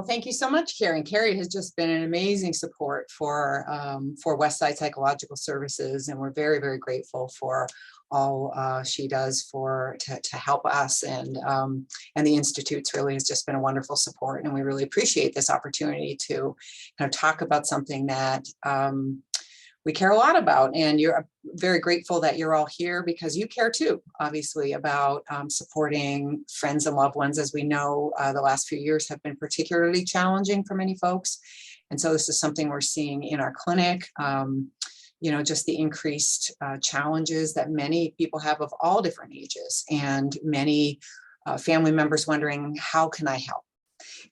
thank you so much, Carrie. Carrie has just been an amazing support for Westside Psychological Services, and we're very, very grateful for all she does to help us, and the Institute's really has just been a wonderful support, and we really appreciate this opportunity to kind of talk about something that we care a lot about, and you're very grateful that you're all here because you care too, obviously, about supporting friends and loved ones. As we know, the last few years have been particularly challenging for many folks. And so this is something we're seeing in our clinic, just the increased challenges that many people have of all different ages, and many family members wondering, how can I help?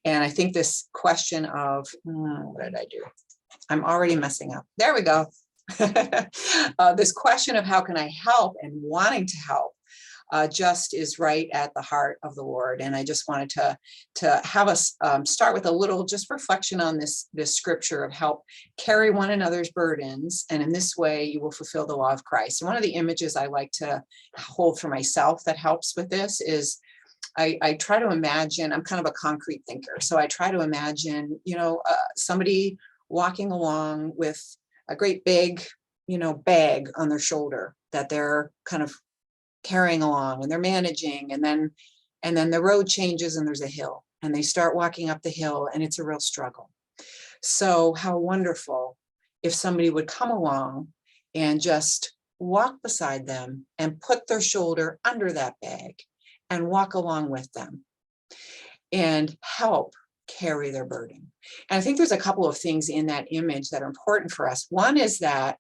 And I think this question of, what did I do? I'm already messing up. There we go. This question of how can I help and wanting to help just is right at the heart of the Lord. And I just wanted to have us start with a little just reflection on this scripture of help carry one another's burdens, and in this way you will fulfill the law of Christ. And one of the images I like to hold for myself that helps with this is I try to imagine, I'm kind of a concrete thinker, so I try to imagine, somebody walking along with a great big, bag on their shoulder that they're kind of carrying along, and they're managing, and then the road changes and there's a hill, and they start walking up the hill, and it's a real struggle. So how wonderful if somebody would come along and just walk beside them and put their shoulder under that bag and walk along with them and help carry their burden. And I think there's a couple of things in that image that are important for us. One is that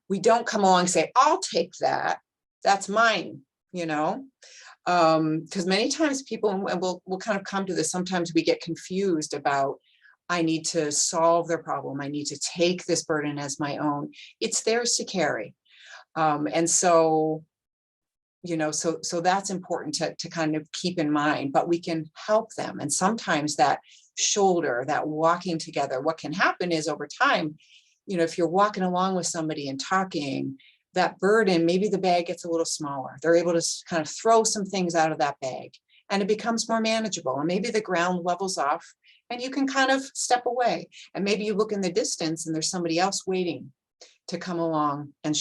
we don't come along and say, I'll take that, that's mine, because many times people, and we'll kind of come to this, sometimes we get confused about, I need to solve their problem, I need to take this burden as my own. It's theirs to carry. And so that's important to kind of keep in mind, but we can help them. And sometimes that shoulder, that walking together, what can happen is over time, if you're walking along with somebody and talking, that burden, maybe the bag gets a little smaller. They're able to kind of throw some things out of that bag, and it becomes more manageable. And maybe the ground levels off and you can kind of step away. And maybe you look in the distance and there's somebody else waiting to come along and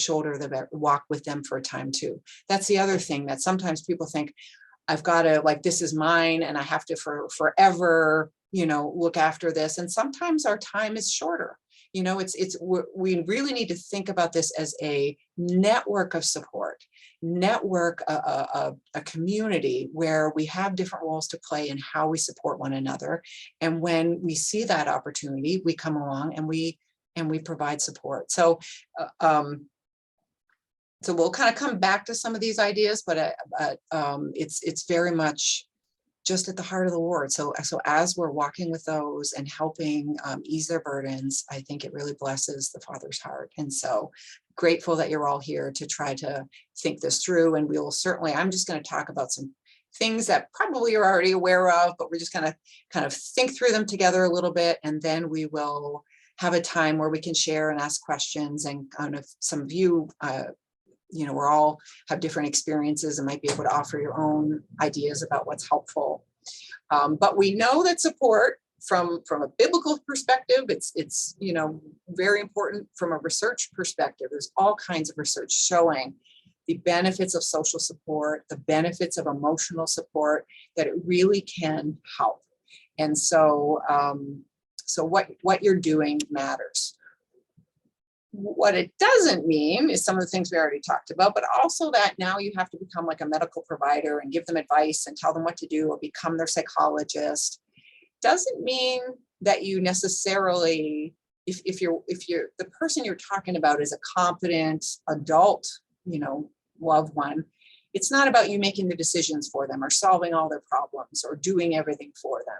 walk with them for a time too. That's the other thing that sometimes people think, I've got to, this is mine and I have to forever, look after this. And sometimes our time is shorter. We really need to think about this as a network of support, a community where we have different roles to play in how we support one another. And when we see that opportunity, we come along and we provide support. So we'll kind of come back to some of these ideas, but it's very much just at the heart of the Lord. So as we're walking with those and helping ease their burdens, I think it really blesses the Father's heart. And so grateful that you're all here to try to think this through. And we will certainly, I'm just going to talk about some things that probably you're already aware of, but we're just going to kind of think through them together a little bit. And then we will have a time where we can share and ask questions, and kind of some of you, we're all have different experiences and might be able to offer your own ideas about what's helpful. But we know that support from a biblical perspective, it's very important. From a research perspective, there's all kinds of research showing the benefits of social support, the benefits of emotional support, that it really can help. And so, what you're doing matters. What it doesn't mean is some of the things we already talked about, but also that now you have to become like a medical provider and give them advice and tell them what to do or become their psychologist. Doesn't mean that you necessarily, if you're the person you're talking about is a competent adult, loved one, it's not about you making the decisions for them or solving all their problems or doing everything for them.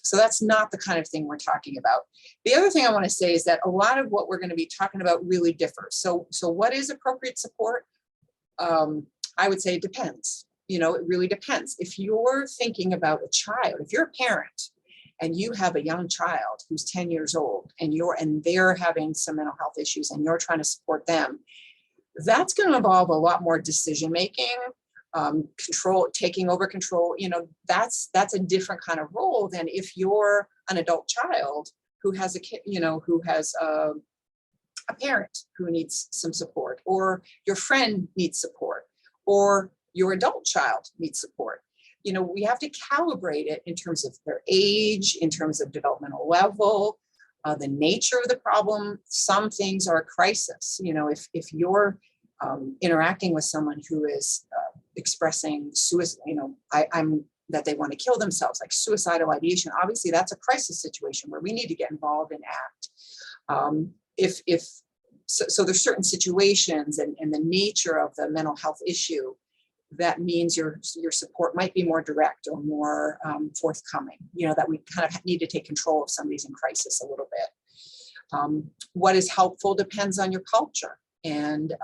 So that's not the kind of thing we're talking about. The other thing I want to say is that a lot of what we're going to be talking about really differs. So what is appropriate support? I would say it depends. It really depends. If you're thinking about a child, if you're a parent and you have a young child who's 10 years old and they're having some mental health issues and you're trying to support them, that's going to involve a lot more decision making, taking over control, that's a different kind of role than if you're an adult child who has a kid, who has a parent who needs some support, or your friend needs support, or your adult child needs support. We have to calibrate it in terms of their age, in terms of developmental level, the nature of the problem. Some things are a crisis. If you're interacting with someone who is expressing suicide, that they want to kill themselves, like suicidal ideation, obviously that's a crisis situation where we need to get involved and act. So there's certain situations and the nature of the mental health issue that means your support might be more direct or more forthcoming, that we kind of need to take control if somebody's in crisis a little bit. What is helpful depends on your culture. And,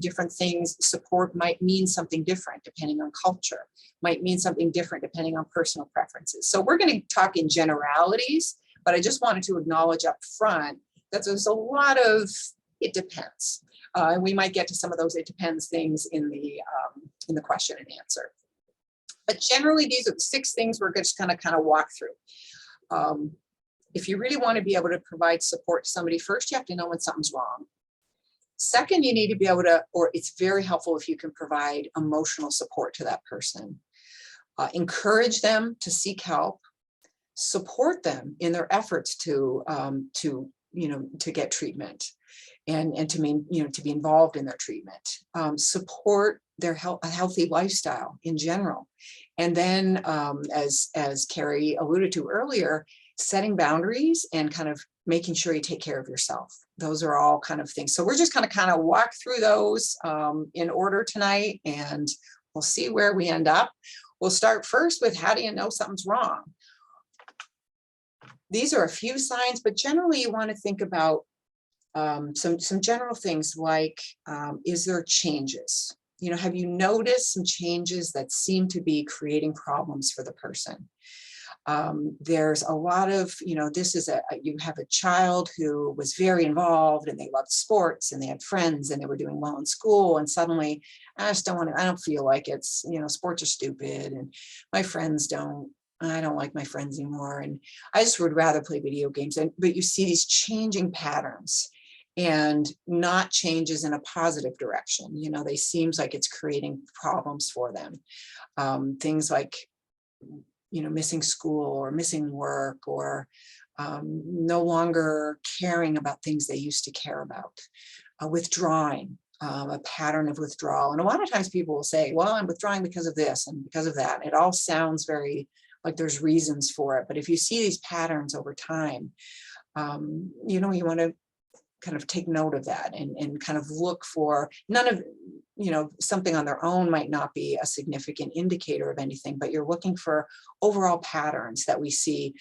different things, support might mean something different depending on culture, might mean something different depending on personal preferences. So we're going to talk in generalities, but I just wanted to acknowledge up front that there's a lot of, it depends. And we might get to some of those it depends things in the question and answer. But generally, these are the 6 things we're just going to kind of walk through. If you really want to be able to provide support to somebody, first you have to know when something's wrong. Second, you need to be able to, or it's very helpful if you can provide emotional support to that person. Encourage them to seek help, support them in their efforts to get treatment and to be involved in their treatment. Support their a healthy lifestyle in general. And then, as Carrie alluded to earlier, setting boundaries and kind of making sure you take care of yourself. Those are all kind of things. So we're just going to kind of walk through those in order tonight, and we'll see where we end up. We'll start first with, how do you know something's wrong? These are a few signs, but generally you want to think about some general things like, is there changes? Have you noticed some changes that seem to be creating problems for the person? There's a lot of, you have a child who was very involved and they loved sports and they had friends and they were doing well in school, and suddenly I don't feel like it's, sports are stupid and my friends I don't like my friends anymore, and I just would rather play video games. But you see these changing patterns and not changes in a positive direction. They seems like it's creating problems for them. Things like, missing school or missing work, or no longer caring about things they used to care about, withdrawing, a pattern of withdrawal. And a lot of times people will say, well, I'm withdrawing because of this and because of that. It all sounds very like there's reasons for it. But if you see these patterns over time, you want to kind of take note of that and kind of look for something on their own might not be a significant indicator of anything, but you're looking for overall patterns that we see.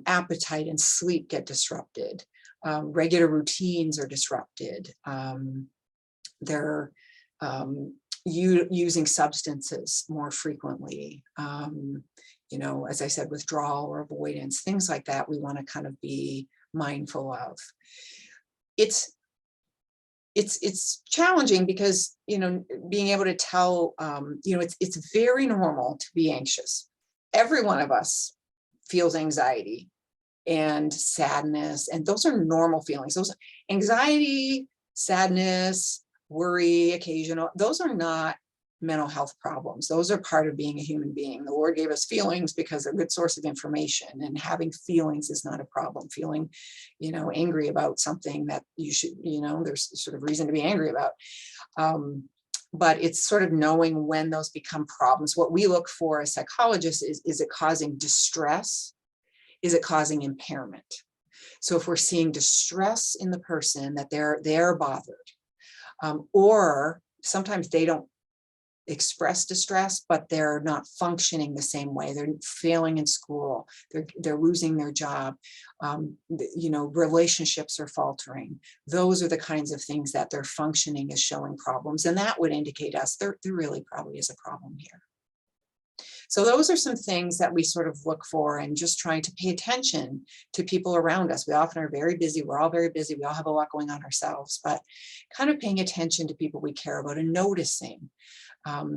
Appetite and sleep get disrupted. Regular routines are disrupted. They're using substances more frequently. As I said, withdrawal or avoidance, things like that, we want to kind of be mindful of. It's challenging because, being able to tell, it's very normal to be anxious. Every one of us feels anxiety and sadness, and those are normal feelings. Those anxiety, sadness, worry, occasional, those are not mental health problems. Those are part of being a human being. The Lord gave us feelings because they're a good source of information, and having feelings is not a problem. Feeling, angry about something that you should, there's sort of reason to be angry about. But it's sort of knowing when those become problems. What we look for as psychologists is it causing distress? Is it causing impairment? So if we're seeing distress in the person, that they're bothered, or sometimes they don't express distress, but they're not functioning the same way. They're failing in school. They're losing their job. Relationships are faltering. Those are the kinds of things that their functioning is showing problems, and that would indicate us there really probably is a problem here. So those are some things that we sort of look for, and just trying to pay attention to people around us. We often are very busy. We're all very busy. We all have a lot going on ourselves, but kind of paying attention to people we care about and noticing.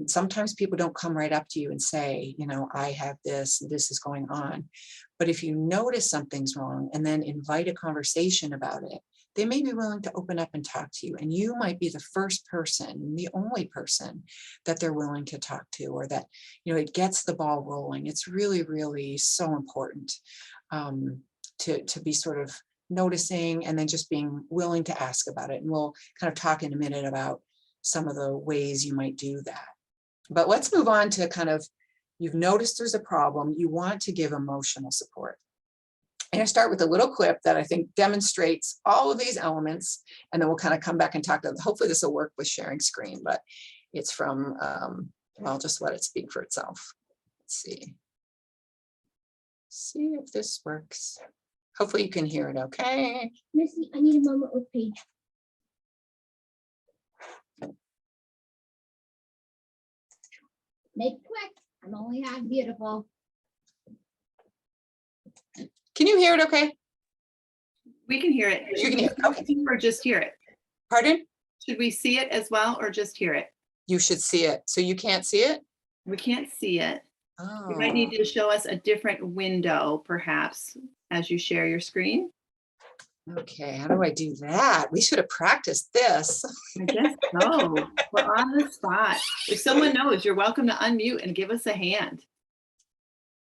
Sometimes people don't come right up to you and say, I have this is going on. But if you notice something's wrong and then invite a conversation about it, they may be willing to open up and talk to you. And you might be the first person, the only person that they're willing to talk to, or that, it gets the ball rolling. It's really, really so important to be sort of noticing and then just being willing to ask about it. And we'll kind of talk in a minute about some of the ways you might do that. But let's move on to kind of, you've noticed there's a problem, you want to give emotional support. And I start with a little clip that I think demonstrates all of these elements, and then we'll kind of come back and talk to them. Hopefully this will work with sharing screen, but it's from, I'll just let it speak for itself. Let's see. See if this works. Hopefully you can hear it okay. Missy, I need a moment with Paige. Make it quick. I'm only half beautiful. Can you hear it okay? We can hear it. You can hear it, okay. Or just hear it. Pardon? Should we see it as well or just hear it? You should see it. So you can't see it? We can't see it. Oh. You might need to show us a different window, perhaps, as you share your screen. Okay, how do I do that? We should have practiced this. I guess so. We're on the spot. If someone knows, you're welcome to unmute and give us a hand.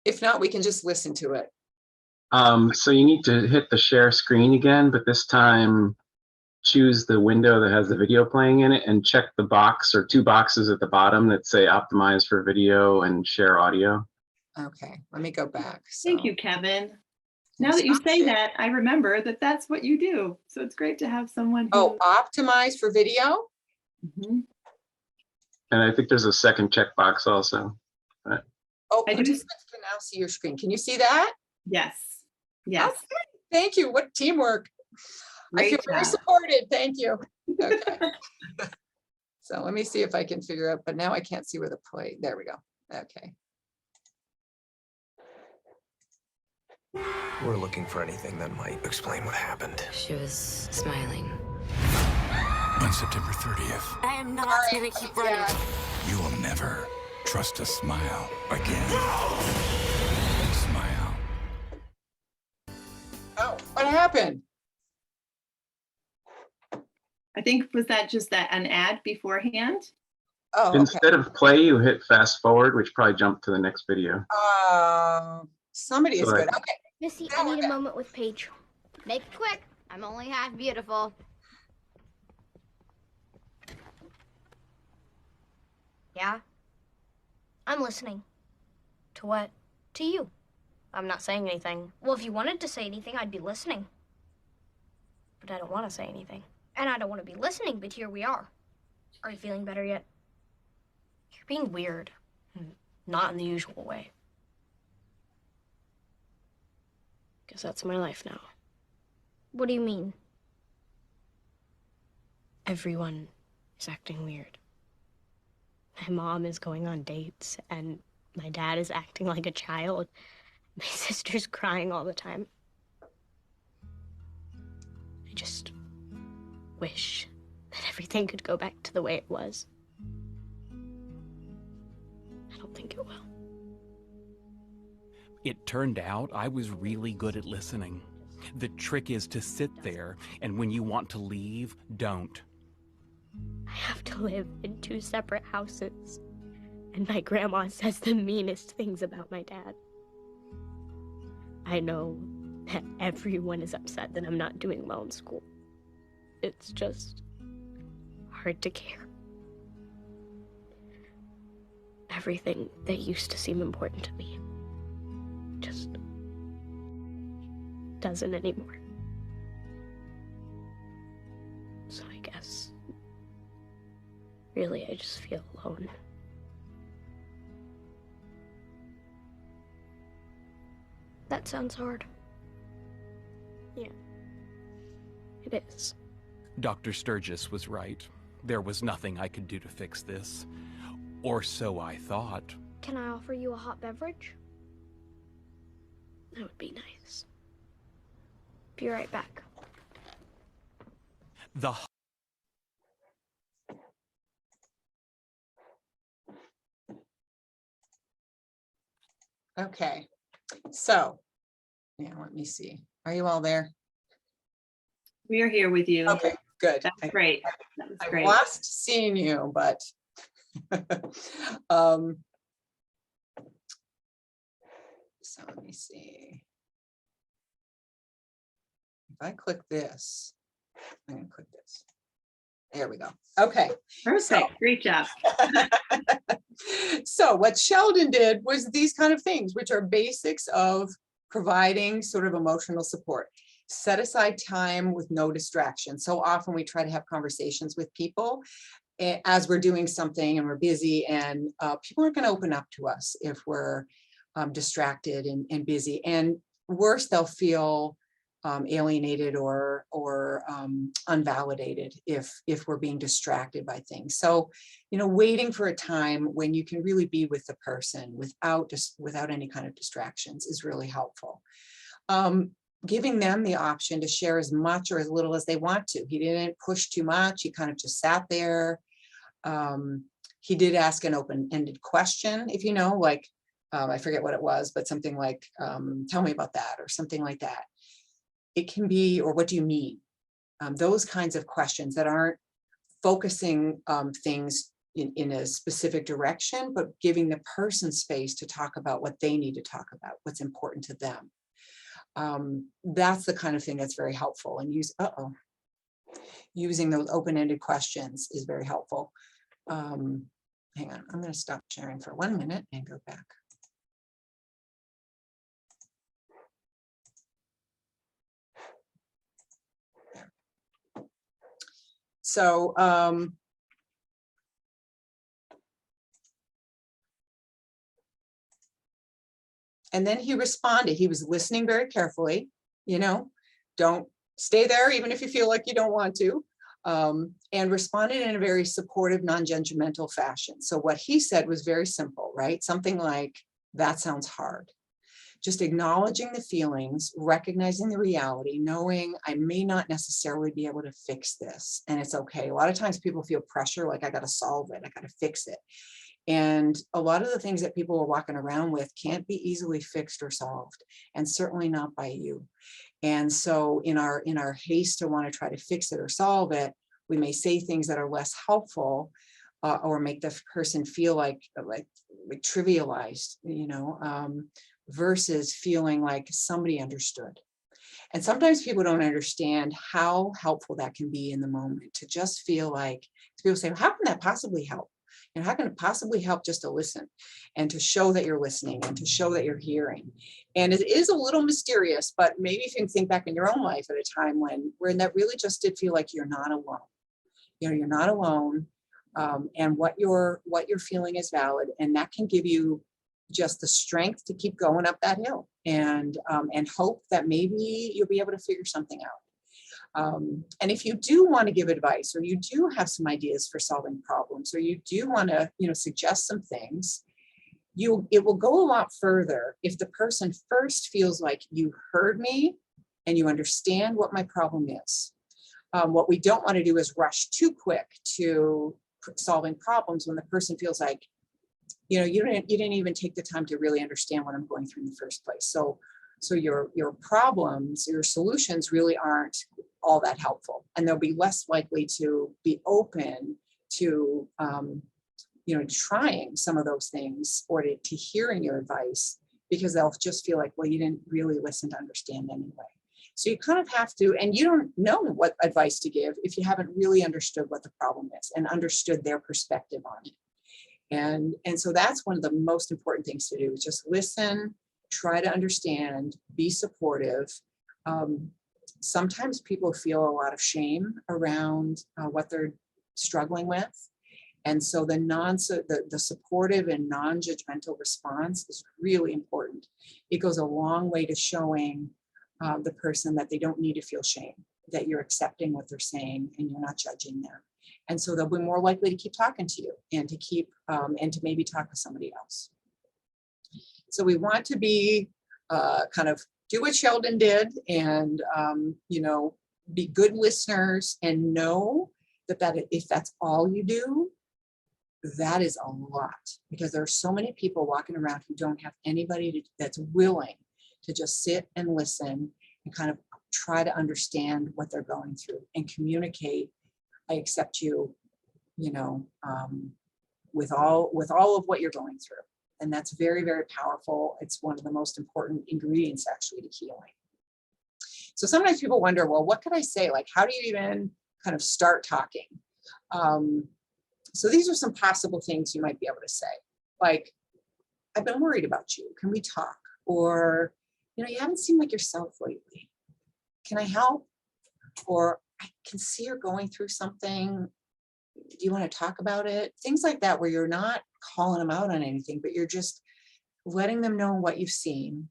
If not, we can just listen to it. So you need to hit the share screen again, but this time choose the window that has the video playing in it and check the box or two boxes at the bottom that say optimize for video and share audio. Okay, let me go back. Thank you, Kevin. Now that you say that, I remember that that's what you do. So it's great to have someone who... Oh, optimize for video? Mm-hmm. And I think there's a second checkbox also. But... Oh, I do. Participants can now see your screen. Can you see that? Yes. Yes. Okay. Thank you. What teamwork. Great I feel very job. supported. Thank you. Okay. So let me see if I can figure out, but now I can't see where the play. There we go. Okay. We're looking for anything that might explain what happened. She was smiling. On September 30th, I am not gonna keep running. Yeah. you will never trust a smile again. Smile. Oh, what happened? I think, was that just an ad beforehand? Oh, okay. Instead of play, you hit fast forward, which probably jumped to the next video. Somebody is good. Okay. Missy, Now I we're need a back. moment with Paige. Make it quick. I'm only half beautiful. Yeah? I'm listening. To what? To you. I'm not saying anything. Well, if you wanted to say anything, I'd be listening. But I don't want to say anything. And I don't want to be listening, but here we are. Are you feeling better yet? You're being weird. Not in the usual way. Guess that's my life now. What do you mean? Everyone is acting weird. My mom is going on dates, and my dad is acting like a child. My sister's crying all the time. I just wish that everything could go back to the way it was. I don't think it will. It turned out I was really good at listening. The trick is to sit there, and when you want to leave, don't. I have to live in 2 separate houses, and my grandma says the meanest things about my dad. I know that everyone is upset that I'm not doing well in school. It's just hard to care. Everything that used to seem important to me just doesn't anymore. So I guess, really, I just feel alone. That sounds hard. Yeah, it is. Dr. Sturgis was right. There was nothing I could do to fix this. Or so I thought. Can I offer you a hot beverage? That would be nice. Be right back. The Okay, so, yeah, let me see. Are you all there? We are here with you. Okay, good. That's great. That was I've great. lost seeing you, but so let me see. If I click this, I'm gonna click this. There we go. Okay. Perfect. Great job. So what Sheldon did was these kind of things, which are basics of providing sort of emotional support. Set aside time with no distraction. So often we try to have conversations with people as we're doing something and we're busy, and people aren't going to open up to us if we're distracted and busy. And worse, they'll feel alienated or unvalidated if we're being distracted by things. So, waiting for a time when you can really be with the person without any kind of distractions is really helpful. Giving them the option to share as much or as little as they want to. He didn't push too much. He kind of just sat there. He did ask an open-ended question, if you know, like, I forget what it was, but something like, tell me about that, or something like that. It can be, or what do you mean? Those kinds of questions that aren't focusing things in a specific direction, but giving the person space to talk about what they need to talk about, what's important to them. That's the kind of thing that's very helpful, and using those open-ended questions is very helpful. Hang on, I'm going to stop sharing for 1 minute and go back. So, and then he responded. He was listening very carefully, don't stay there even if you feel like you don't want to, and responded in a very supportive, non-judgmental fashion. So what he said was very simple, right? Something like, that sounds hard. Just acknowledging the feelings, recognizing the reality, knowing I may not necessarily be able to fix this, and it's okay. A lot of times people feel pressure, like I got to solve it, I got to fix it. And a lot of the things that people are walking around with can't be easily fixed or solved, and certainly not by you. And so in our haste to want to try to fix it or solve it, we may say things that are less helpful, or make the person feel like trivialized, versus feeling like somebody understood. And sometimes people don't understand how helpful that can be in the moment, to just feel like, people say, how can that possibly help? And how can it possibly help just to listen, and to show that you're listening, and to show that you're hearing? And it is a little mysterious, but maybe if you can think back in your own life at a time when that really just did feel like you're not alone. You're not alone, and what you're feeling is valid, and that can give you just the strength to keep going up that hill, and hope that maybe you'll be able to figure something out. And if you do want to give advice, or you do have some ideas for solving problems, or you do want to, suggest some things, it will go a lot further if the person first feels like you heard me and you understand what my problem is. What we don't want to do is rush too quick to solving problems when the person feels like, you didn't even take the time to really understand what I'm going through in the first place. So your problems, your solutions really aren't all that helpful, and they'll be less likely to be open to, trying some of those things, or to hearing your advice, because they'll just feel like, well, you didn't really listen to understand anyway. So you kind of have to, and you don't know what advice to give if you haven't really understood what the problem is and understood their perspective on it. And so that's one of the most important things to do, is just listen, try to understand, be supportive. Sometimes people feel a lot of shame around what they're struggling with. And so the supportive and non-judgmental response is really important. It goes a long way to showing the person that they don't need to feel shame, that you're accepting what they're saying and you're not judging them. And so they'll be more likely to keep talking to you, and to maybe talk to somebody else. So we want to be kind of do what Sheldon did and, you know, be good listeners and know that if that's all you do, that is a lot, because there are so many people walking around who don't have anybody that's willing to just sit and listen and kind of try to understand what they're going through and communicate. I accept you, you know, with all of what you're going through. And that's very, very powerful. It's one of the most important ingredients actually to healing. So sometimes people wonder, well, what could I say? Like, how do you even kind of start talking? So these are some possible things you might be able to say. Like, I've been worried about you. Can we talk? Or, you know, you haven't seemed like yourself lately. Can I help? Or I can see you're going through something. Do you want to talk about it? Things like that, where you're not calling them out on anything, but you're just letting them know what you've seen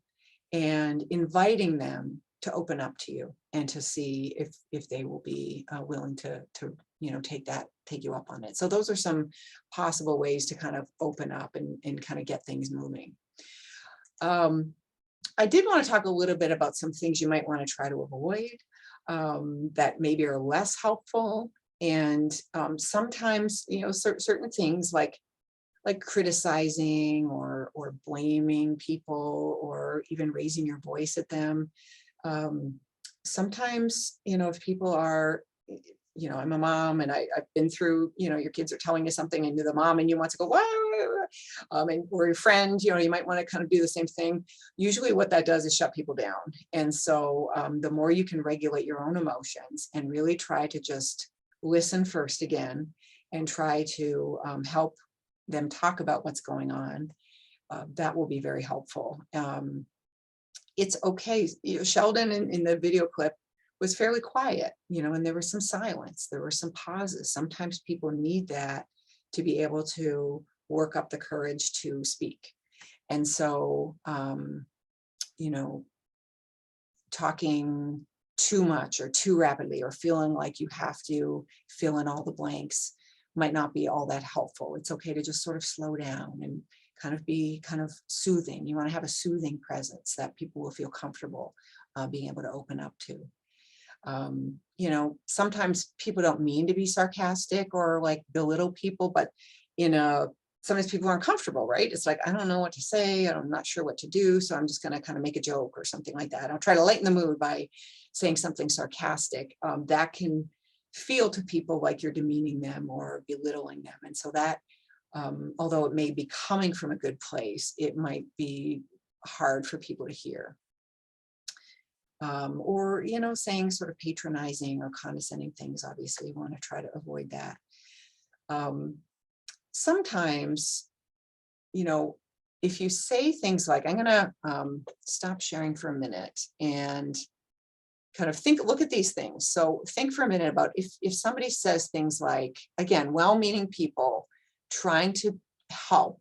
and inviting them to open up to you and to see if they will be willing to you know, take you up on it. So those are some possible ways to kind of open up and kind of get things moving. I did want to talk a little bit about some things you might want to try to avoid that maybe are less helpful. And sometimes, you know, certain things like criticizing or blaming people or even raising your voice at them. Sometimes, you know, if people are, you know, I'm a mom and I've been through, you know, your kids are telling you something and you're the mom and you want to go, whoa, or your friend, you know, you might want to kind of do the same thing. Usually what that does is shut people down. And so the more you can regulate your own emotions and really try to just listen first again and try to help them talk about what's going on, that will be very helpful. It's okay. You know, Sheldon in the video clip was fairly quiet, you know, and there was some silence, there were some pauses. Sometimes people need that to be able to work up the courage to speak. And so, you know, talking too much or too rapidly or feeling like you have to fill in all the blanks might not be all that helpful. It's okay to just sort of slow down and kind of be kind of soothing. You want to have a soothing presence that people will feel comfortable being able to open up to. You know, sometimes people don't mean to be sarcastic or like belittle people, but sometimes people aren't comfortable, right? It's like, I don't know what to say. I'm not sure what to do. So I'm just going to kind of make a joke or something like that. I'll try to lighten the mood by saying something sarcastic. That can feel to people like you're demeaning them or belittling them. And so that, although it may be coming from a good place, it might be hard for people to hear. Or, you know, saying sort of patronizing or condescending things. Obviously, you want to try to avoid that. Sometimes, you know, if you say things like, I'm going to stop sharing for a minute and kind of look at these things. So think for a minute about if somebody says things like, again, well-meaning people trying to help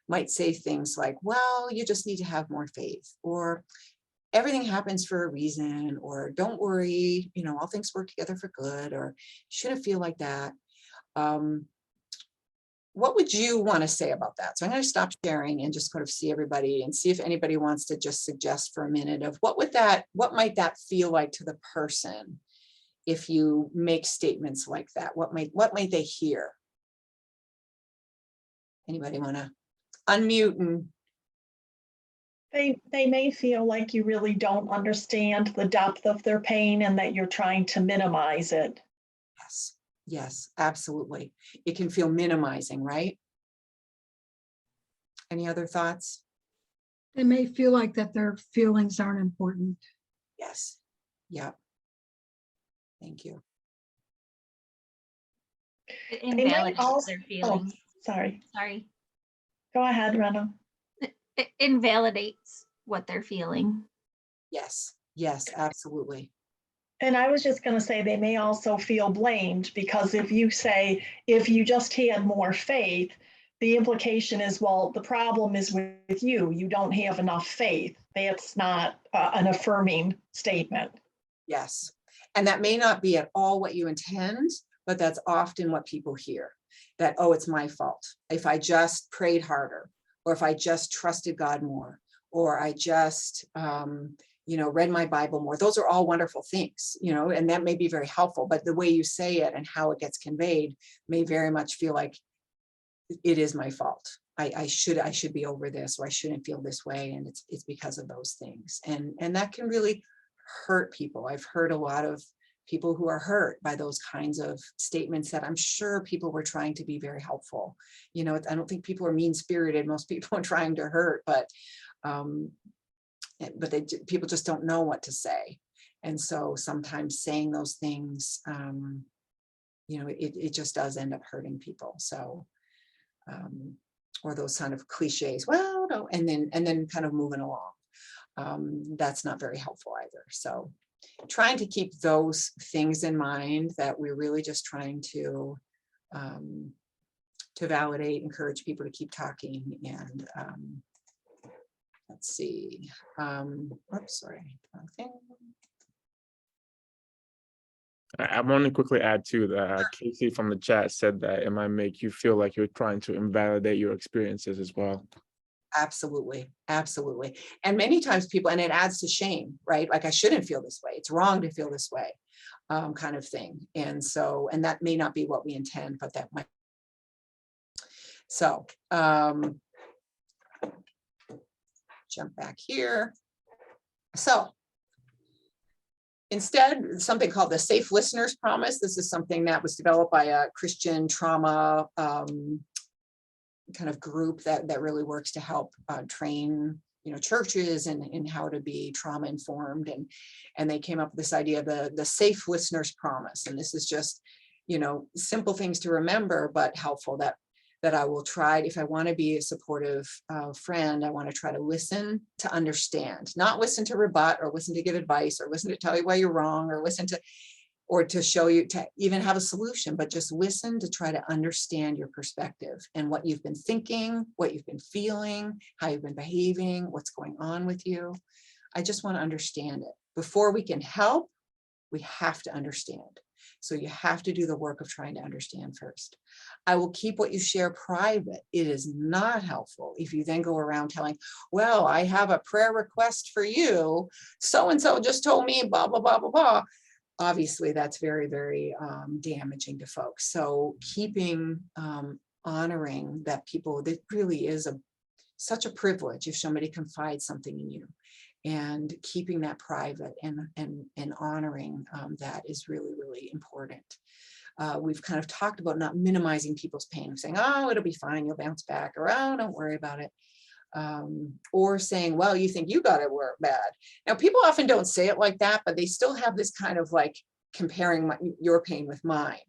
might say things like, well, you just need to have more faith, or everything happens for a reason, or don't worry, you know, all things work together for good, or shouldn't feel like that. What would you want to say about that? So I'm going to stop sharing and just kind of see everybody and see if anybody wants to just suggest for a minute of what might that feel like to the person if you make statements like that? What might they hear? Anybody want to unmute and They may feel like you really don't understand the depth of their pain and that you're trying to minimize it. Yes, absolutely. It can feel minimizing, right? Any other thoughts? They may feel like that their feelings aren't important. Yes. Yeah. Thank you. It invalidates also, their feelings. Sorry. Go ahead, Rena. It invalidates what they're feeling. Yes, absolutely. And I was just going to say they may also feel blamed, because if you say, if you just had more faith, the implication is, well, the problem is with you. You don't have enough faith. That's not an affirming statement. Yes. And that may not be at all what you intend, but that's often what people hear. That, oh, it's my fault. If I just prayed harder, or if I just trusted God more, or I just, read my Bible more. Those are all wonderful things, and that may be very helpful, but the way you say it and how it gets conveyed may very much feel like it is my fault. I should be over this, or I shouldn't feel this way. And it's because of those things. And that can really hurt people. I've heard a lot of people who are hurt by those kinds of statements that I'm sure people were trying to be very helpful. I don't think people are mean-spirited. Most people are trying to hurt, but people just don't know what to say. And so sometimes saying those things, it just does end up hurting people. So, or those kind of cliches, well, no, and then kind of moving along. That's not very helpful either. So trying to keep those things in mind, that we're really just trying to validate, encourage people to keep talking. And let's see. Oops, sorry. Wrong thing. I want to quickly add too that Casey from the chat said that it might make you feel like you're trying to invalidate your experiences as well. Absolutely. Absolutely. And many times people, and it adds to shame, right? Like, I shouldn't feel this way. It's wrong to feel this way, kind of thing. And so, and that may not be what we intend, but that might. So, jump back here. So, instead, something called the Safe Listeners Promise. This is something that was developed by a Christian trauma kind of group that really works to help train churches in how to be trauma informed, and they came up with this idea of the Safe Listeners Promise. And this is just simple things to remember, but helpful, that I will try, if I want to be a supportive friend, I want to try to listen to understand, not listen to rebut, or listen to give advice, or listen to tell you why you're wrong, or listen to, or to show you, to even have a solution, but just listen to try to understand your perspective and what you've been thinking, what you've been feeling, how you've been behaving, what's going on with you. I just want to understand it. Before we can help, we have to understand. So you have to do the work of trying to understand first. I will keep what you share private. It is not helpful if you then go around telling, well, I have a prayer request for you. So-and-so just told me blah, blah, blah, blah, blah. Obviously, that's very, very damaging to folks. So keeping, honoring that people, that really is such a privilege if somebody confides something in you, and keeping that private and honoring that is really, really important. We've kind of talked about not minimizing people's pain, saying, oh, it'll be fine, you'll bounce back, or oh, don't worry about it. Or saying, well, you think you got it bad. Now, people often don't say it like that, but they still have this kind of like comparing your pain with mine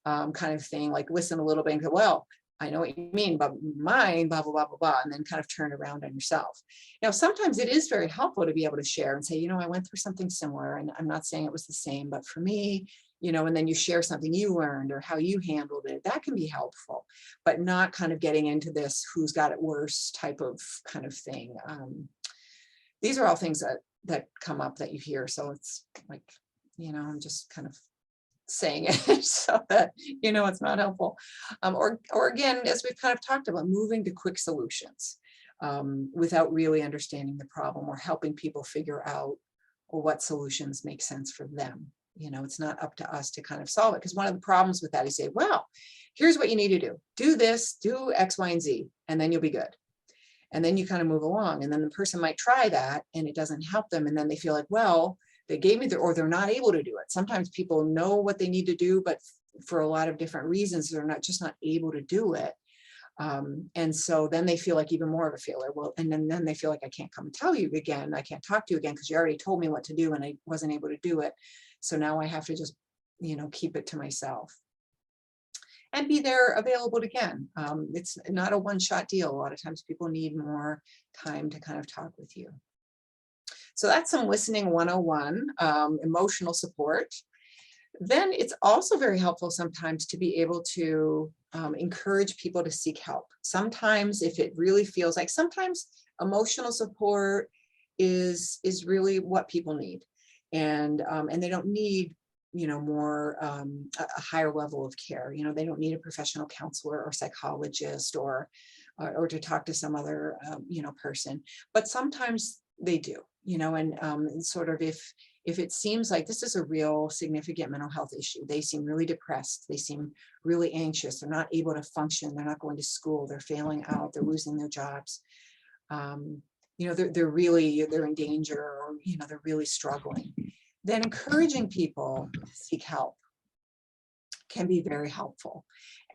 kind of thing, like listen a little bit and go, well, I know what you mean, but mine, blah, blah, blah, blah, blah, and then kind of turn around on yourself. Now, sometimes it is very helpful to be able to share and say, I went through something similar, and I'm not saying it was the same, but for me, and then you share something you learned or how you handled it. That can be helpful, but not kind of getting into this who's got it worse type of kind of thing. These are all things that come up that you hear. So it's like, I'm just kind of saying it so that, it's not helpful. Or again, as we've kind of talked about, moving to quick solutions without really understanding the problem, or helping people figure out what solutions make sense for them. It's not up to us to kind of solve it, because one of the problems with that is say, well, here's what you need to do. Do this, do X, Y, and Z, and then you'll be good. And then you kind of move along, and then the person might try that and it doesn't help them. And then they feel like, well, they gave me or they're not able to do it. Sometimes people know what they need to do, but for a lot of different reasons, they're not able to do it. And so then they feel like even more of a failure. Well, and then they feel like, I can't come and tell you again. I can't talk to you again because you already told me what to do and I wasn't able to do it. So now I have to just, keep it to myself and be there available again. It's not a one-shot deal. A lot of times people need more time to kind of talk with you. So that's some listening 101, emotional support. Then it's also very helpful sometimes to be able to encourage people to seek help. Sometimes if it really feels like, sometimes emotional support is really what people need. And they don't need, more a higher level of care. They don't need a professional counselor or psychologist or or to talk to some other, person. But sometimes they do, and sort of if it seems like this is a real significant mental health issue, they seem really depressed, they seem really anxious, they're not able to function, they're not going to school, they're failing out, they're losing their jobs. They're in danger, or, they're really struggling. Then encouraging people to seek help can be very helpful.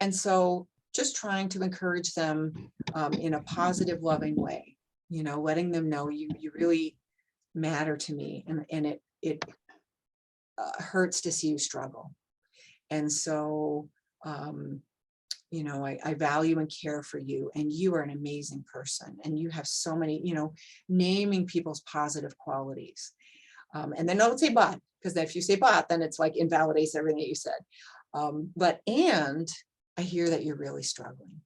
And so just trying to encourage them in a positive, loving way, letting them know you really matter to me, and it hurts to see you struggle. And so, I value and care for you, and you are an amazing person, and you have so many, naming people's positive qualities. And then don't say but, because if you say but, then it's like invalidates everything that you said. And I hear that you're really struggling.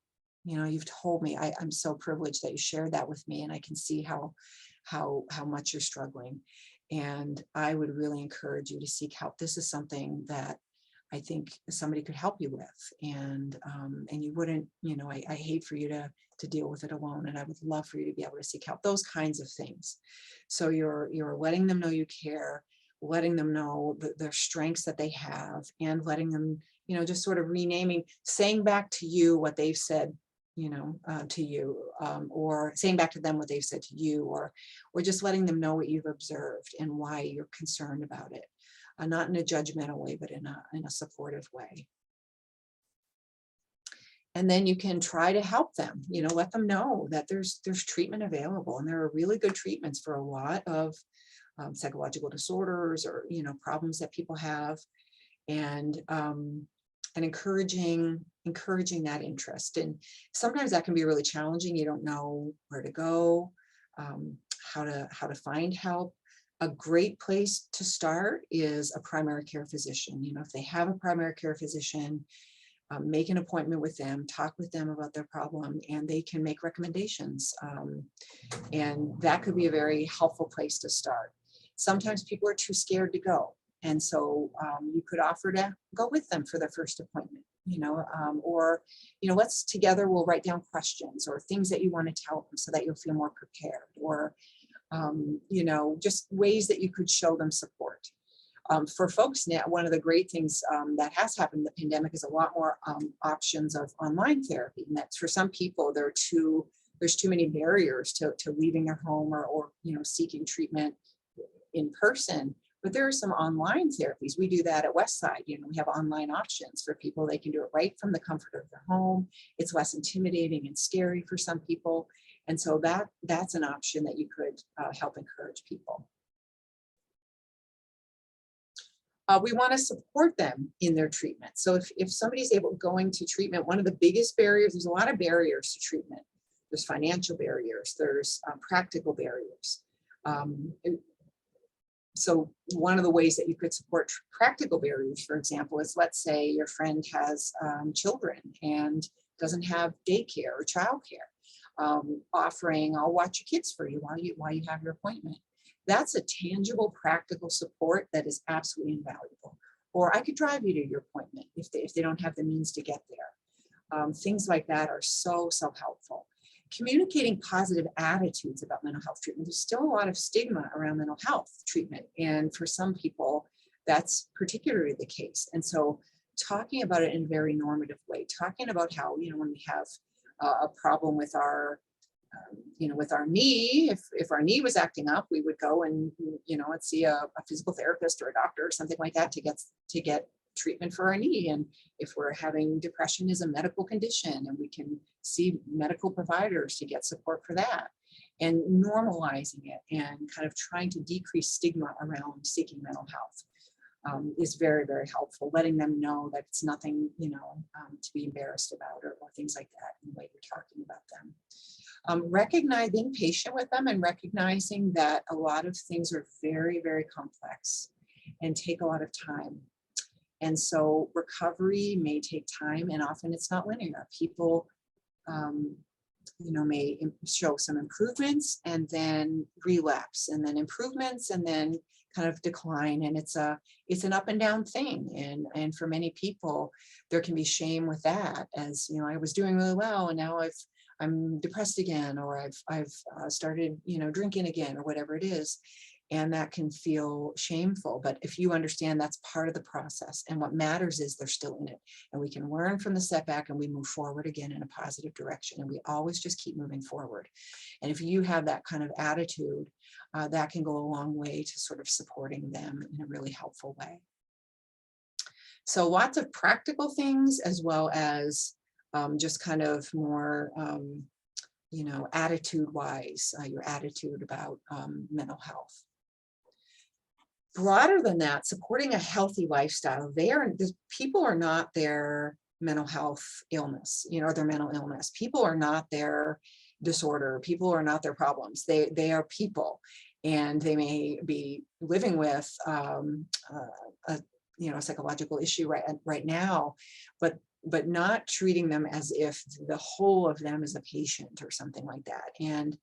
You've told me, I'm so privileged that you shared that with me, and I can see how much you're struggling. And I would really encourage you to seek help. This is something that I think somebody could help you with, and you wouldn't, I hate for you to deal with it alone, and I would love for you to be able to seek help, those kinds of things. So you're letting them know you care, letting them know their strengths that they have, and letting them, just sort of renaming, saying back to you what they've said, to you, or saying back to them what they've said to you, or just letting them know what you've observed and why you're concerned about it. Not in a judgmental way, but in a supportive way. And then you can try to help them, let them know that there's treatment available, and there are really good treatments for a lot of psychological disorders, or, problems that people have, and encouraging that interest. And sometimes that can be really challenging. You don't know where to go, how to find help. A great place to start is a primary care physician. If they have a primary care physician, make an appointment with them, talk with them about their problem, and they can make recommendations. And that could be a very helpful place to start. Sometimes people are too scared to go. And so you could offer to go with them for their first appointment, or, let's together, we'll write down questions or things that you want to tell them so that you'll feel more prepared, or just ways that you could show them support. For folks now, one of the great things that has happened in the pandemic is a lot more options of online therapy. And that's, for some people, there's too many barriers to leaving their home, or seeking treatment in person. But there are some online therapies. We do that at Westside. We have online options for people. They can do it right from the comfort of their home. It's less intimidating and scary for some people. And so that's an option that you could help encourage people. We want to support them in their treatment. So if somebody's going to treatment, one of the biggest barriers, there's a lot of barriers to treatment. There's financial barriers, there's practical barriers. So one of the ways that you could support practical barriers, for example, is, let's say your friend has children and doesn't have daycare or childcare. Offering, I'll watch your kids for you while you have your appointment. That's a tangible, practical support that is absolutely invaluable. Or I could drive you to your appointment if they don't have the means to get there. Things like that are so helpful. Communicating positive attitudes about mental health treatment. There's still a lot of stigma around mental health treatment, and for some people, that's particularly the case. And so, talking about it in a very normative way, talking about how, when we have a problem with our knee, if our knee was acting up, we would go and let's see a physical therapist or a doctor or something like that to get treatment for our knee. And if we're having depression as a medical condition, and we can see medical providers to get support for that, and normalizing it and kind of trying to decrease stigma around seeking mental health is very, very helpful. Letting them know that it's nothing, to be embarrassed about, or things like that in the way you're talking about them. Being patient with them, and recognizing that a lot of things are very, very complex and take a lot of time. And so recovery may take time, and often it's not linear. People, may show some improvements and then relapse, and then improvements and then kind of decline. And it's an up and down thing. And for many people, there can be shame with that, as, I was doing really well, and now I'm depressed again, or I've started, drinking again, or whatever it is. And that can feel shameful. But if you understand that's part of the process, and what matters is they're still in it, and we can learn from the setback and we move forward again in a positive direction. And we always just keep moving forward. And if you have that kind of attitude, that can go a long way to sort of supporting them in a really helpful way. So lots of practical things, as well as just kind of more, attitude-wise, your attitude about mental health. Broader than that, supporting a healthy lifestyle. People are not their mental health illness, or their mental illness. People are not their disorder. People are not their problems. They are people, and they may be living with a psychological issue right now, but not treating them as if the whole of them is a patient or something like that, and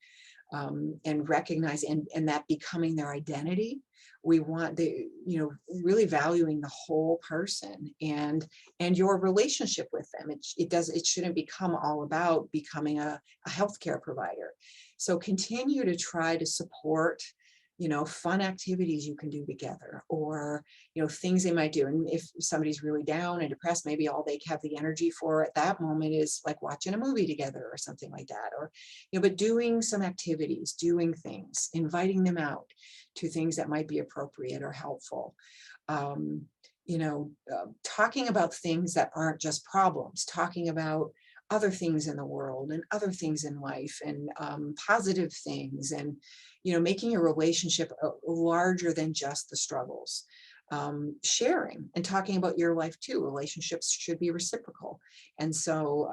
recognize and that becoming their identity. We want really valuing the whole person and your relationship with them. It shouldn't become all about becoming a healthcare provider. So continue to try to support fun activities you can do together, or things they might do. And if somebody's really down and depressed, maybe all they have the energy for at that moment is like watching a movie together or something like that, or but doing some activities, doing things, inviting them out to things that might be appropriate or helpful. Talking about things that aren't just problems, talking about other things in the world and other things in life, and positive things, and making a relationship larger than just the struggles. Sharing and talking about your life too. Relationships should be reciprocal, and so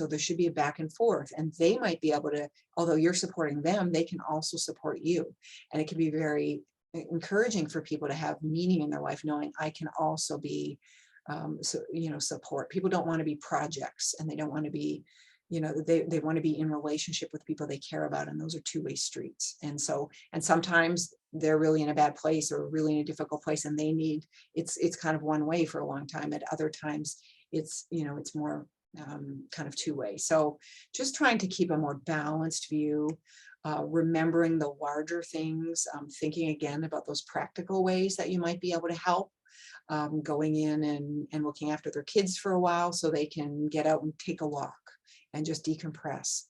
there should be a back and forth, and they might be able to, although you're supporting them, they can also support you. And it can be very encouraging for people to have meaning in their life, knowing I can also be support. People don't want to be projects, and they don't want to be, they want to be in relationship with people they care about, and those are two-way streets. And sometimes they're really in a bad place or really in a difficult place, and they need, it's kind of one way for a long time. At other times it's more kind of two-way. So just trying to keep a more balanced view, remembering the larger things, thinking again about those practical ways that you might be able to help. Going in and looking after their kids for a while so they can get out and take a walk and just decompress.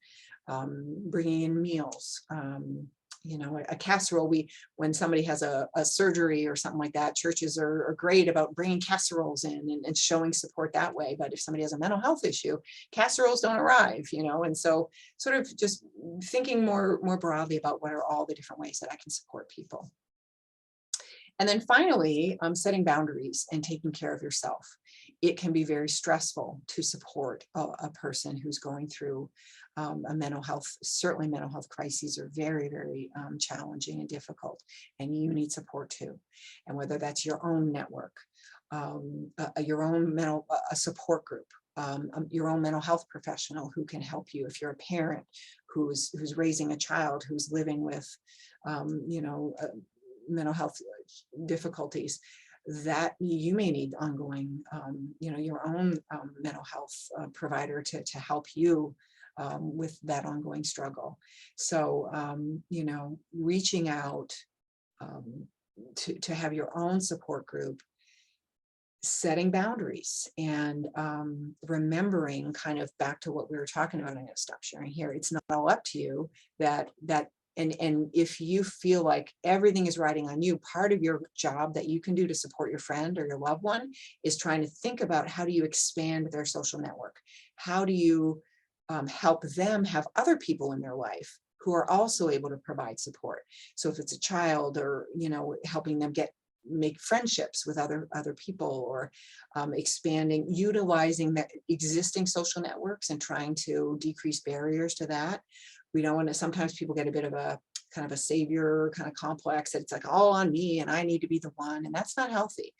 Bringing in meals, a casserole. When somebody has a surgery or something like that, churches are great about bringing casseroles in and showing support that way. But if somebody has a mental health issue, casseroles don't arrive, and so sort of just thinking more broadly about what are all the different ways that I can support people. And then finally, setting boundaries and taking care of yourself. It can be very stressful to support a person who's going through a mental health. Certainly mental health crises are very, very challenging and difficult, and you need support too. And whether that's your own network, your own a support group, your own mental health professional who can help you. If you're a parent who's raising a child who's living with, mental health difficulties, that you may need ongoing, your own mental health provider to help you with that ongoing struggle. So, reaching out to have your own support group, setting boundaries, and remembering, kind of back to what we were talking about. I'm going to stop sharing here. It's not all up to you. And if you feel like everything is riding on you, part of your job that you can do to support your friend or your loved one is trying to think about, how do you expand their social network? How do you help them have other people in their life who are also able to provide support? So if it's a child, or helping them make friendships with other people, or utilizing the existing social networks and trying to decrease barriers to that. We don't want to, sometimes people get a bit of a kind of a savior kind of complex, that it's like all on me and I need to be the one, and that's not healthy.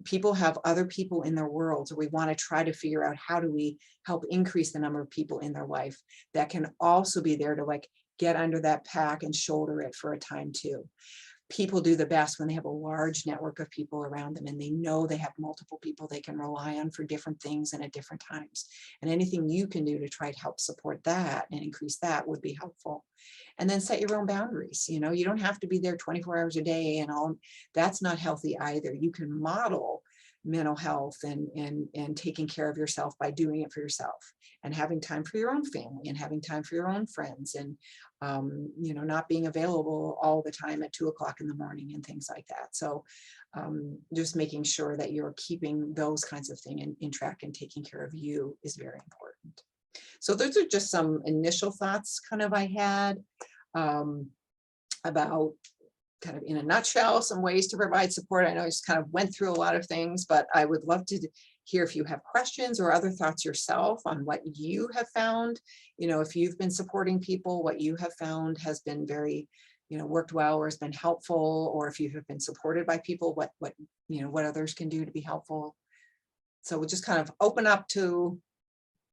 People have other people in their world, so we want to try to figure out, how do we help increase the number of people in their life that can also be there to get under that pack and shoulder it for a time too. people do the best when they have a large network of people around them and they know they have multiple people they can rely on for different things and at different times. And anything you can do to try to help support that and increase that would be helpful. And then set your own boundaries. You know, you don't have to be there 24 hours a day and all. That's not healthy either. You can model mental health and taking care of yourself by doing it for yourself and having time for your own family and having time for your own friends and you know, not being available all the time at 2 o'clock in the morning and things like that. So just making sure that you're keeping those kinds of things in track and taking care of you is very important. So those are just some initial thoughts kind of I had about kind of in a nutshell, some ways to provide support. I know I just kind of went through a lot of things, but I would love to hear if you have questions or other thoughts yourself on what you have found. You know, if you've been supporting people, what you have found has been very, you know, worked well or has been helpful, or if you have been supported by people, what you know, what others can do to be helpful. So we'll just kind of open up to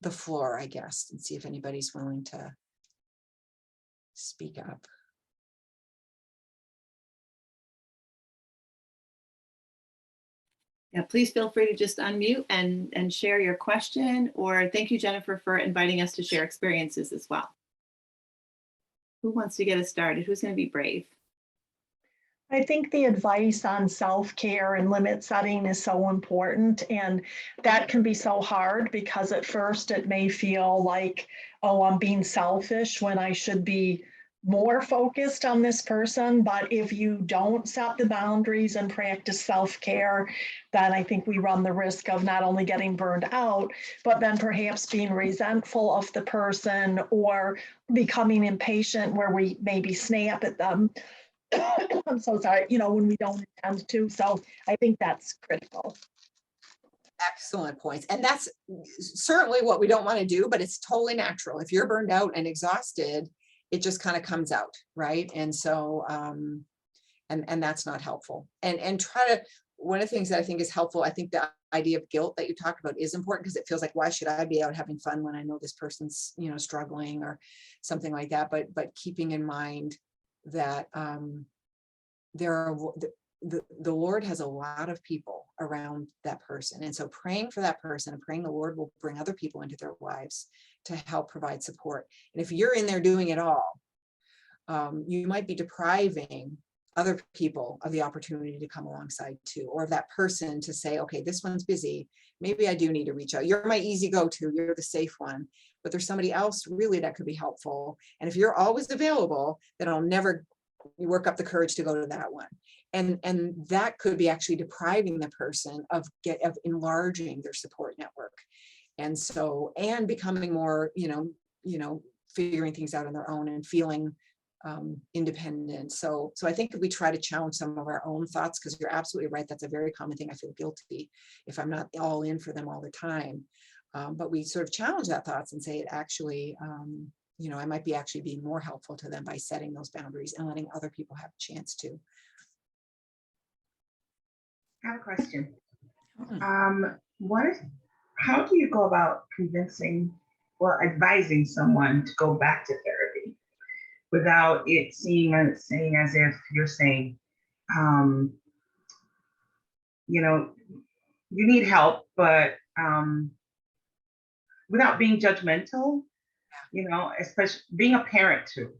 the floor, I guess, and see if anybody's willing to speak up. Yeah, please feel free to just unmute and share your question, or thank you, Jennifer, for inviting us to share experiences as well. Who wants to get us started? Who's going to be brave? I think the advice on self-care and limit setting is so important, and that can be so hard because at first it may feel like, oh, I'm being selfish when I should be more focused on this person. But if you don't set the boundaries and practice self-care, then I think we run the risk of not only getting burned out, but then perhaps being resentful of the person or becoming impatient where we maybe snap at them. I'm so sorry, you know, when we don't intend to. So I think that's critical. Excellent points. And that's certainly what we don't want to do, but it's totally natural. If you're burned out and exhausted, it just kind of comes out, right? And so, and that's not helpful. And try to, one of the things that I think is helpful, I think the idea of guilt that you talked about is important because it feels like, why should I be out having fun when I know this person's, you know, struggling or something like that. But keeping in mind that there are, the Lord has a lot of people around that person. And so praying for that person and praying the Lord will bring other people into their lives to help provide support. And if you're in there doing it all, you might be depriving other people of the opportunity to come alongside too, or of that person to say, okay, this one's busy. Maybe I do need to reach out. You're my easy go-to, you're the safe one, but there's somebody else really that could be helpful. And if you're always available, then I'll never work up the courage to go to that one. And that could be actually depriving the person of enlarging their support network. And so, and becoming more, you know, figuring things out on their own and feeling independent. So I think if we try to challenge some of our own thoughts, because you're absolutely right, that's a very common thing. I feel guilty if I'm not all in for them all the time. But we sort of challenge that thoughts and say it actually, you know, I might be actually being more helpful to them by setting those boundaries and letting other people have a chance to. I have a question. How do you go about convincing or advising someone to go back to therapy without it seeming as if you're saying, you know, you need help, but without being judgmental, you know, especially being a parent too,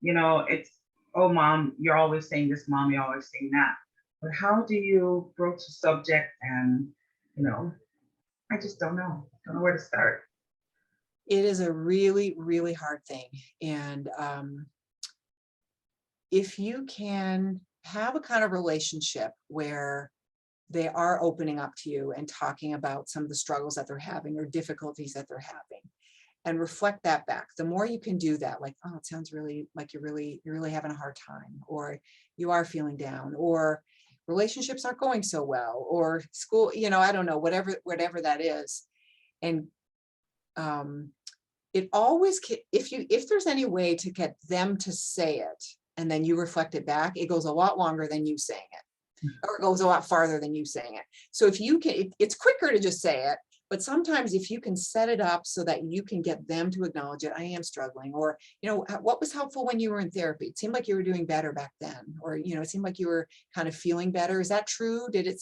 you know, it's, oh, mom, you're always saying this, mom, you're always saying that. But how do you broach the subject? And, you know, I just don't know where to start. It is a really, really hard thing. And if you can have a kind of relationship where they are opening up to you and talking about some of the struggles that they're having or difficulties that they're having, and reflect that back. The more you can do that, like, oh, it sounds really like you're really having a hard time, or you are feeling down, or relationships aren't going so well, or school, you know, I don't know, whatever that is. And it always, if there's any way to get them to say it, and then you reflect it back, it goes a lot longer than you saying it, or it goes a lot farther than you saying it. So if you can, it's quicker to just say it, But sometimes if you can set it up so that you can get them to acknowledge it, I am struggling, or, what was helpful when you were in therapy? It seemed like you were doing better back then, or, it seemed like you were kind of feeling better. Is that true? Did it,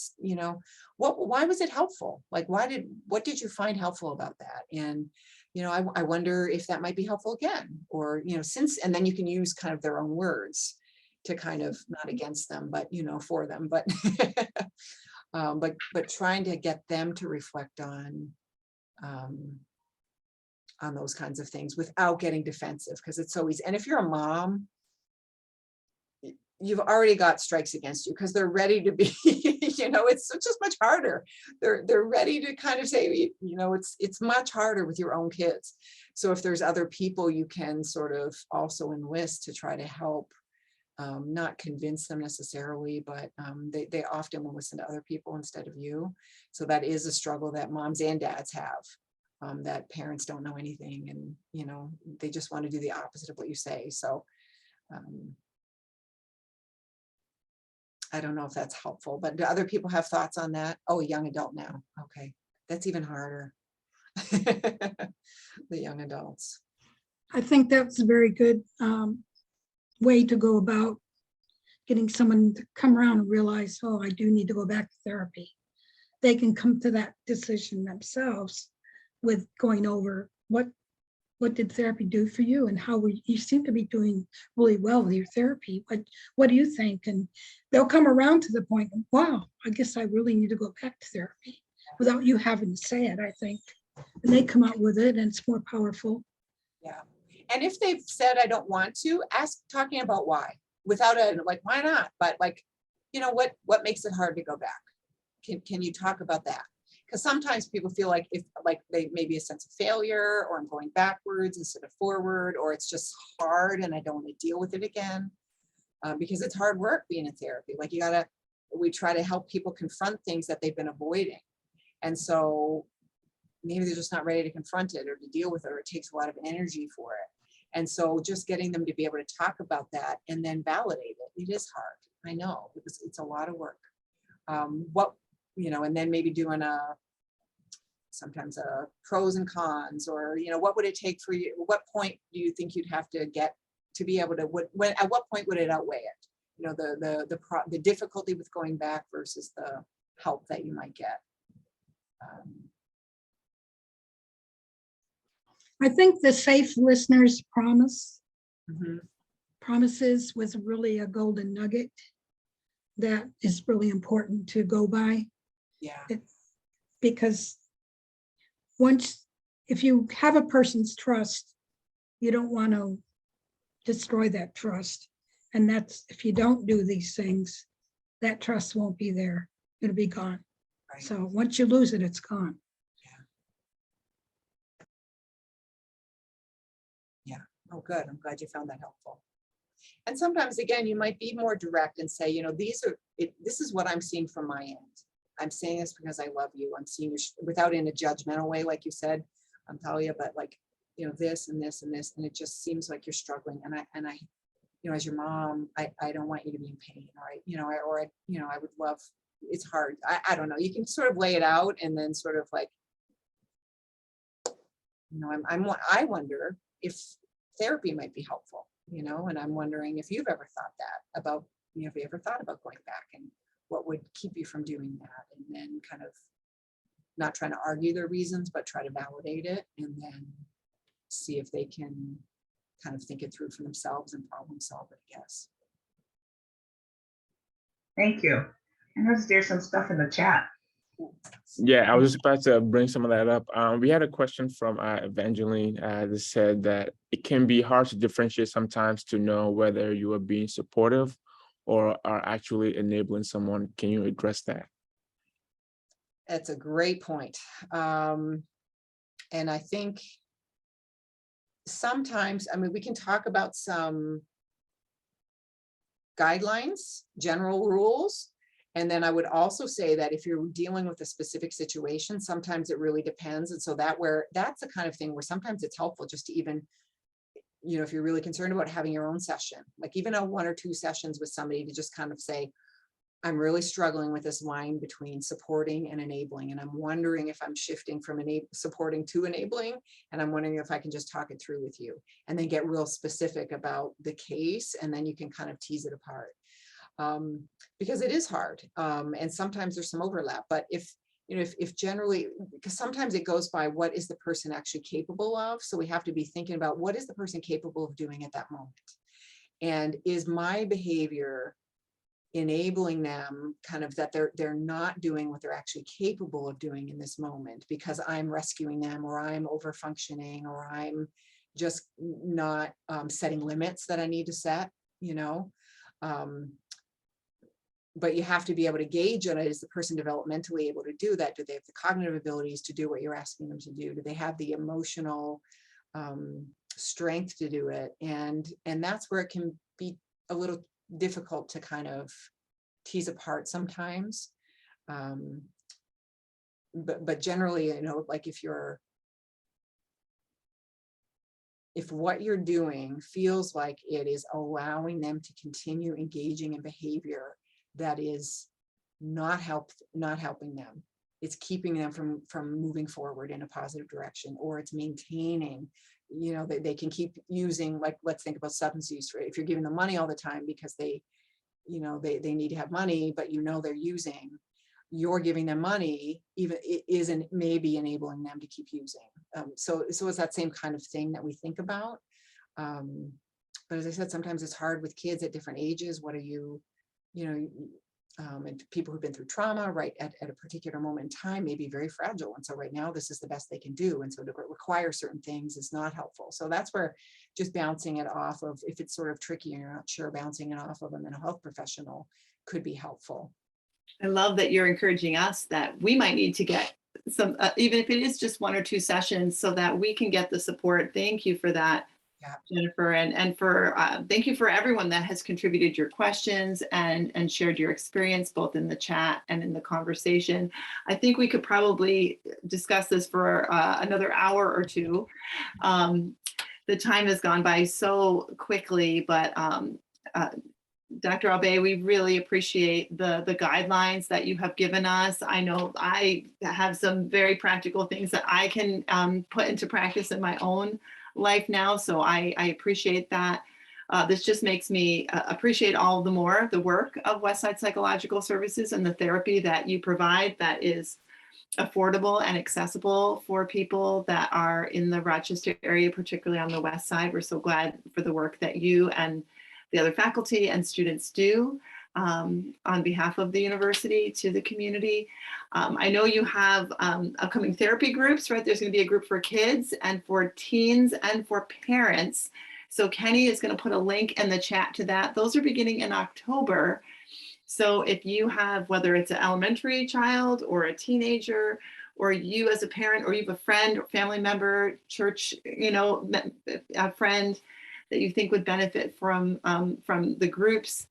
why was it helpful? Like, what did you find helpful about that? And, I wonder if that might be helpful again, or, and then you can use kind of their own words to kind of, not against them, but, for them, but, but trying to get them to reflect on those kinds of things without getting defensive, because it's so easy. And if you're a mom, you've already got strikes against you because they're ready to be, it's just much harder. They're ready to kind of say, it's much harder with your own kids. So if there's other people you can sort of also enlist to try to help, not convince them necessarily, but they often will listen to other people instead of you. So that is a struggle that moms and dads have, that parents don't know anything, and they just want to do the opposite of what you say. So I don't know if that's helpful, but do other people have thoughts on that? Oh, a young adult now. Okay, that's even harder. The young adults. I think that's a very good way to go about getting someone to come around and realize, oh, I do need to go back to therapy. They can come to that decision themselves with going over what did therapy do for you, and how you seem to be doing really well with your therapy. What do you think? And they'll come around to the point, wow, I guess I really need to go back to therapy, without you having to say it, I think. And they come out with it, and it's more powerful. Yeah. And if they've said, I don't want to, ask talking about why, without why not? But what makes it hard to go back? Can you talk about that? Because sometimes people feel like they maybe a sense of failure, or I'm going backwards instead of forward, or it's just hard and I don't want to deal with it again, because it's hard work being in therapy. Like we try to help people confront things that they've been avoiding. And so maybe they're just not ready to confront it or to deal with it, or it takes a lot of energy for it. And so just getting them to be able to talk about that and then validate it. It is hard, I know, because it's a lot of work. And then maybe doing sometimes a pros and cons, or, what would it take for you? What point do you think you'd have to get to be able to, at what point would it outweigh it? The difficulty with going back versus the help that you might get. I think the safe listeners promises was really a golden nugget that is really important to go by. Yeah. Because if you have a person's trust, you don't want to destroy that trust. And that's, if you don't do these things, that trust won't be there. It'll be gone. Right. So once you lose it, it's gone. Yeah. Oh, good. I'm glad you found that helpful. And sometimes, again, you might be more direct and say, this is what I'm seeing from my end. I'm saying this because I love you. I'm seeing you without in a judgmental way, like you said, Talia, but this and this and this, and it just seems like you're struggling. And I, as your mom, I don't want you to be in pain, I would love. It's hard. I don't know. You can sort of lay it out, and then sort of I wonder if therapy might be helpful, and I'm wondering if you've ever thought that about, if you ever thought about going back, and what would keep you from doing that, and then kind of not trying to argue their reasons, but try to validate it, and then see if they can kind of think it through for themselves and problem solve it, I guess. Thank you. I noticed there's some stuff in the chat. Yeah, I was just about to bring some of that up. We had a question from Evangeline that said that it can be hard to differentiate sometimes to know whether you are being supportive or are actually enabling someone. Can you address that? That's a great point. And I think sometimes, we can talk about some guidelines, general rules. And then I would also say that if you're dealing with a specific situation, sometimes it really depends. And so that's the kind of thing where sometimes it's helpful just to even, if you're really concerned about having your own session, like even 1 or 2 sessions with somebody, to just kind of say, I'm really struggling with this line between supporting and enabling. And I'm wondering if I'm shifting from supporting to enabling. And I'm wondering if I can just talk it through with you and then get real specific about the case. And then you can kind of tease it apart. Because it is hard. And sometimes there's some overlap, but if generally, because sometimes it goes by what is the person actually capable of. So we have to be thinking about what is the person capable of doing at that moment. And is my behavior enabling them kind of that they're not doing what they're actually capable of doing in this moment because I'm rescuing them, or I'm over functioning, or I'm just not setting limits that I need to set, but you have to be able to gauge on it. Is the person developmentally able to do that? Do they have the cognitive abilities to do what you're asking them to do? Do they have the emotional strength to do it? And that's where it can be a little difficult to kind of tease apart sometimes. But generally, like if what you're doing feels like it is allowing them to continue engaging in behavior that is not helping them, it's keeping them from moving forward in a positive direction, or it's maintaining, that they can keep using, like, let's think about substance use, right? If you're giving them money all the time because they need to have money, but they're using, you're giving them money, even it isn't maybe enabling them to keep using. So it's that same kind of thing that we think about. But as I said, sometimes it's hard with kids at different ages. What are you, and people who've been through trauma right at a particular moment in time may be very fragile. And so right now, this is the best they can do. And so to require certain things is not helpful. So that's where just bouncing it off of, if it's sort of tricky and you're not sure, bouncing it off of a mental health professional could be helpful. I love that you're encouraging us that we might need to get some, even if it is just 1 or 2 sessions, so that we can get the support. Thank you for that. Yeah. Jennifer, and for thank you for everyone that has contributed your questions and shared your experience both in the chat and in the conversation. I think we could probably discuss this for another hour or two. The time has gone by so quickly, but Dr. Aube, we really appreciate the guidelines that you have given us. I know I have some very practical things that I can put into practice in my own life now, so I appreciate that. This just makes me appreciate all the more the work of Westside Psychological Services and the therapy that you provide that is affordable and accessible for people that are in the Rochester area, particularly on the West Side. We're so glad for the work that you and the other faculty and students do on behalf of the university to the community. I know you have upcoming therapy groups, right? There's going to be a group for kids and for teens and for parents. So Kenny is going to put a link in the chat to that. Those are beginning in October. So if you have, whether it's an elementary child or a teenager, or you as a parent, or you have a friend or family member, church, a friend that you think would benefit from the groups,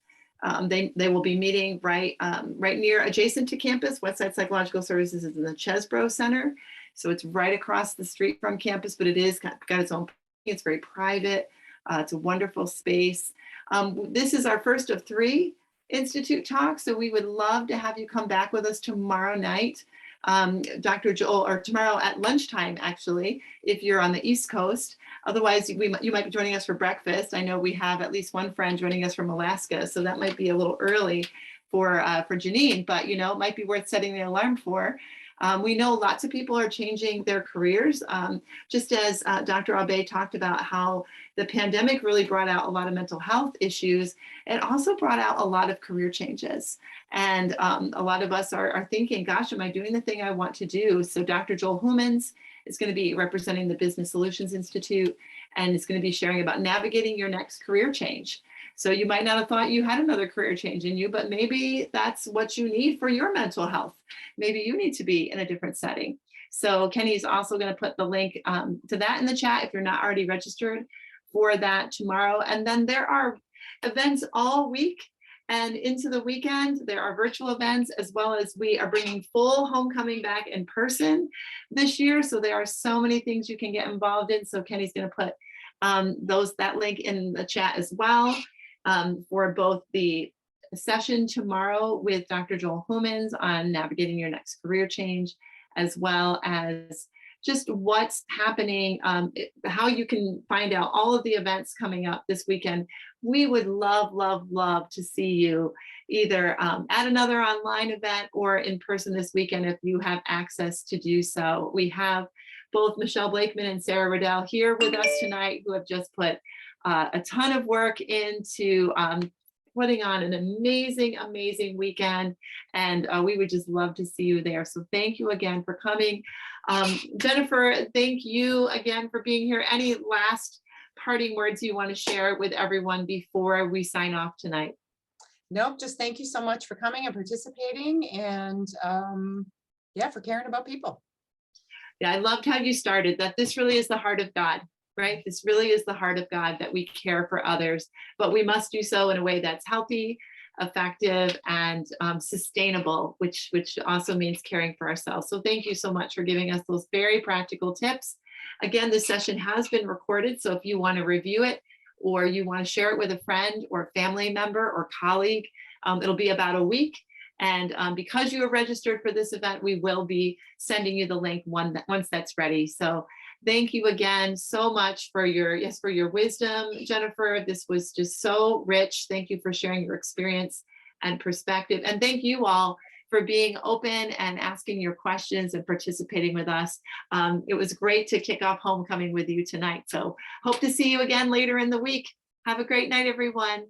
they will be meeting right near, adjacent to campus. Westside Psychological Services is in the Chesbrough Center. So it's right across the street from campus, but it is got its own, it's very private. It's a wonderful space. This is our first of 3 Institute talks. So we would love to have you come back with us tomorrow night. Dr. Joel, or tomorrow at lunchtime, actually, if you're on the East Coast. Otherwise, you might be joining us for breakfast. I know we have at least one friend joining us from Alaska, so that might be a little early for Janine, but it might be worth setting the alarm for. We know lots of people are changing their careers, just as Dr. Aube talked about how the pandemic really brought out a lot of mental health issues. It also brought out a lot of career changes. And a lot of us are thinking, gosh, am I doing the thing I want to do? So Dr. Joel Humans is going to be representing the Business Solutions Institute, and is going to be sharing about navigating your next career change. So you might not have thought you had another career change in you, but maybe that's what you need for your mental health. Maybe you need to be in a different setting. So Kenny's also going to put the link to that in the chat if you're not already registered for that tomorrow. And then there are events all week and into the weekend. There are virtual events, as well as we are bringing full homecoming back in person this year. So there are so many things you can get involved in. So Kenny's going to put that link in the chat as well, for both the a session tomorrow with Dr. Joel Humans on navigating your next career change, as well as just what's happening, how you can find out all of the events coming up this weekend. We would love, love, love to see you either at another online event or in person this weekend if you have access to do so. We have both Michelle Blakeman and Sarah Riddell here with us tonight, who have just put a ton of work into putting on an amazing, amazing weekend. And we would just love to see you there. So thank you again for coming. Jennifer, thank you again for being here. Any last parting words you want to share with everyone before we sign off tonight? Nope, just thank you so much for coming and participating, and yeah, for caring about people. Yeah, I loved how you started that. This really is the heart of God, right? This really is the heart of God, that we care for others, but we must do so in a way that's healthy, effective, and sustainable, which also means caring for ourselves. So thank you so much for giving us those very practical tips. Again, this session has been recorded, so if you want to review it or you want to share it with a friend or family member or colleague, it'll be about a week. And because you are registered for this event, we will be sending you the link once that's ready. So thank you again so much for your wisdom, Jennifer. This was just so rich. Thank you for sharing your experience and perspective. And thank you all for being open and asking your questions and participating with us. It was great to kick off homecoming with you tonight. So hope to see you again later in the week. Have a great night, everyone.